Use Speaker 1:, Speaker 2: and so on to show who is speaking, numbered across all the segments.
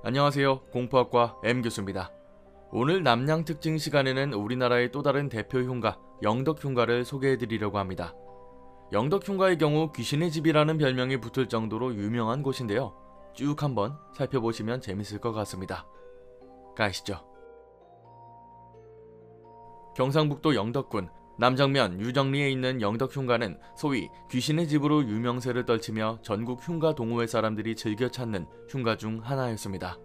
Speaker 1: 안녕하세요. 공포학과 M교수입니다. 오늘 남양 특징 시간에는 우리나라의 또 다른 대표 흉가, 영덕흉가를 소개해드리려고 합니다. 영덕흉가의 경우 귀신의 집이라는 별명이 붙을 정도로 유명한 곳인데요. 쭉 한번 살펴보시면 재밌을 것 같습니다. 가시죠. 경상북도 영덕군 남정면 유정리에 있는 영덕흉가는 소위 귀신의 집으로 유명세를 떨치며 전국 흉가 동호회 사람들이 즐겨 찾는 흉가 중 하나였습니다.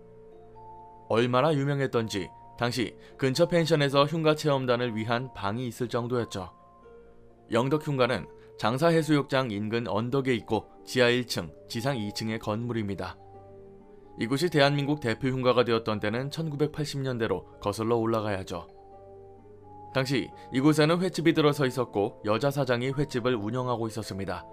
Speaker 1: 얼마나 유명했던지 당시 근처 펜션에서 흉가 체험단을 위한 방이 있을 정도였죠. 영덕흉가는 장사해수욕장 인근 언덕에 있고 지하 1층, 지상 2층의 건물입니다. 이곳이 대한민국 대표 흉가가 되었던 때는 1980년대로 거슬러 올라가야죠. 당시 이곳에는 횟집이 들어서 있었고 여자 사장이 횟집을 운영하고 있었습니다.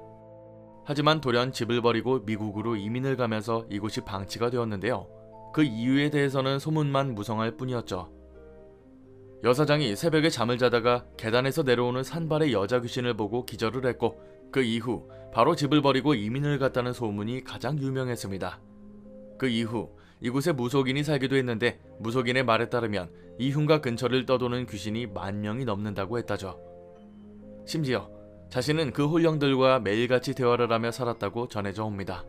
Speaker 1: 하지만 돌연 집을 버리고 미국으로 이민을 가면서 이곳이 방치가 되었는데요. 그 이유에 대해서는 소문만 무성할 뿐이었죠. 여사장이 새벽에 잠을 자다가 계단에서 내려오는 산발의 여자 귀신을 보고 기절을 했고 그 이후 바로 집을 버리고 이민을 갔다는 소문이 가장 유명했습니다. 그 이후 이곳에 무속인이 살기도 했는데 무속인의 말에 따르면 이 흉가 근처를 떠도는 귀신이 10,000명이 넘는다고 했다죠. 심지어 자신은 그 홀령들과 매일같이 대화를 하며 살았다고 전해져 옵니다.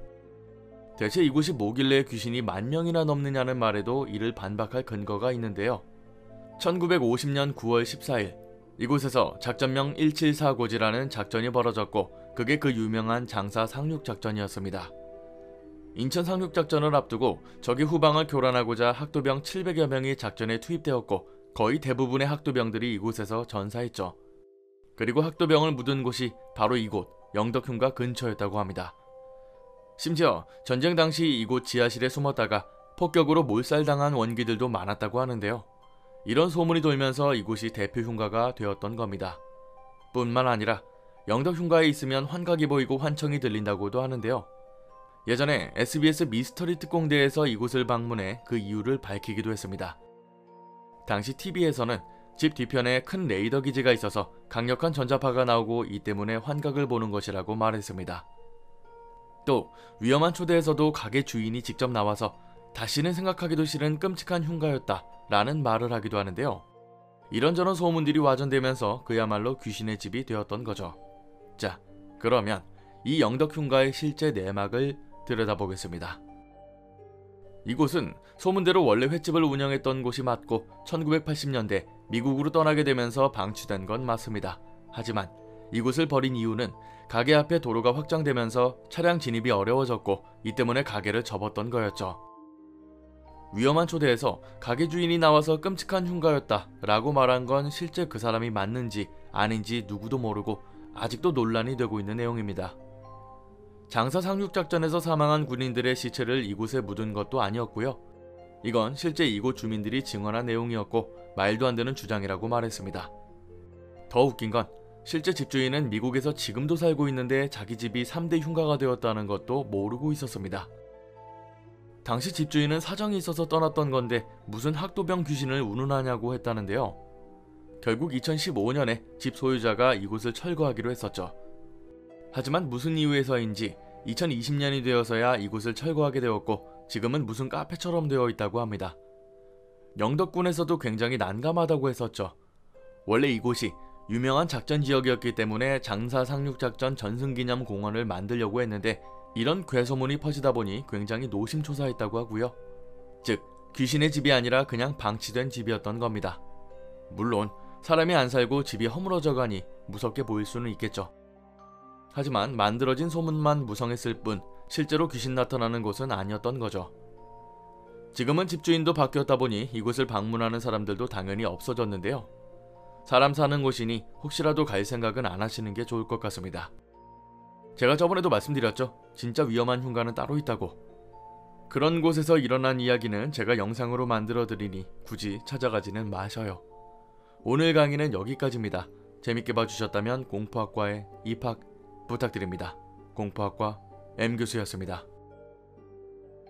Speaker 1: 대체 이곳이 뭐길래 귀신이 10,000명이나 넘느냐는 말에도 이를 반박할 근거가 있는데요. 1950년 9월 14일 이곳에서 작전명 174고지라는 작전이 벌어졌고 그게 그 유명한 장사 상륙작전이었습니다. 인천 상륙작전을 앞두고 적의 후방을 교란하고자 학도병 700여 명이 작전에 투입되었고 거의 대부분의 학도병들이 이곳에서 전사했죠. 그리고 학도병을 묻은 곳이 바로 이곳 영덕흉가 근처였다고 합니다. 심지어 전쟁 당시 이곳 지하실에 숨었다가 폭격으로 몰살당한 원기들도 많았다고 하는데요. 이런 소문이 돌면서 이곳이 대표 흉가가 되었던 겁니다. 뿐만 아니라 영덕흉가에 있으면 환각이 보이고 환청이 들린다고도 하는데요. 예전에 SBS 미스터리 특공대에서 이곳을 방문해 그 이유를 밝히기도 했습니다. 당시 TV에서는 집 뒤편에 큰 레이더 기지가 있어서 강력한 전자파가 나오고 이 때문에 환각을 보는 것이라고 말했습니다. 또 위험한 초대에서도 가게 주인이 직접 나와서 다시는 생각하기도 싫은 끔찍한 흉가였다 라는 말을 하기도 하는데요. 이런저런 소문들이 와전되면서 그야말로 귀신의 집이 되었던 거죠. 자, 그러면 이 영덕흉가의 실제 내막을 들여다보겠습니다. 이곳은 소문대로 원래 횟집을 운영했던 곳이 맞고 1980년대 미국으로 떠나게 되면서 방치된 건 맞습니다. 하지만 이곳을 버린 이유는 가게 앞에 도로가 확장되면서 차량 진입이 어려워졌고 이 때문에 가게를 접었던 거였죠. 위험한 초대에서 가게 주인이 나와서 끔찍한 흉가였다 라고 말한 건 실제 그 사람이 맞는지 아닌지 누구도 모르고 아직도 논란이 되고 있는 내용입니다. 장사 상륙작전에서 사망한 군인들의 시체를 이곳에 묻은 것도 아니었고요. 이건 실제 이곳 주민들이 증언한 내용이었고 말도 안 되는 주장이라고 말했습니다. 더 웃긴 건 실제 집주인은 미국에서 지금도 살고 있는데 자기 집이 3대 흉가가 되었다는 것도 모르고 있었습니다. 당시 집주인은 사정이 있어서 떠났던 건데 무슨 학도병 귀신을 운운하냐고 했다는데요. 결국 2015년에 집 소유자가 이곳을 철거하기로 했었죠. 하지만 무슨 이유에서인지 2020년이 되어서야 이곳을 철거하게 되었고 지금은 무슨 카페처럼 되어 있다고 합니다. 영덕군에서도 굉장히 난감하다고 했었죠. 원래 이곳이 유명한 작전 지역이었기 때문에 장사 상륙작전 전승기념 공원을 만들려고 했는데 이런 괴소문이 퍼지다 보니 굉장히 노심초사했다고 하고요. 즉 귀신의 집이 아니라 그냥 방치된 집이었던 겁니다. 물론 사람이 안 살고 집이 허물어져 가니 무섭게 보일 수는 있겠죠. 하지만 만들어진 소문만 무성했을 뿐 실제로 귀신 나타나는 곳은 아니었던 거죠. 지금은 집주인도 바뀌었다 보니 이곳을 방문하는 사람들도 당연히 없어졌는데요. 사람 사는 곳이니 혹시라도 갈 생각은 안 하시는 게 좋을 것 같습니다. 제가 저번에도 말씀드렸죠. 진짜 위험한 흉가는 따로 있다고. 그런 곳에서 일어난 이야기는 제가 영상으로 만들어 드리니 굳이 찾아가지는 마셔요. 오늘 강의는 여기까지입니다. 재밌게 봐주셨다면 공포학과에 입학 부탁드립니다. 공포학과 M교수였습니다.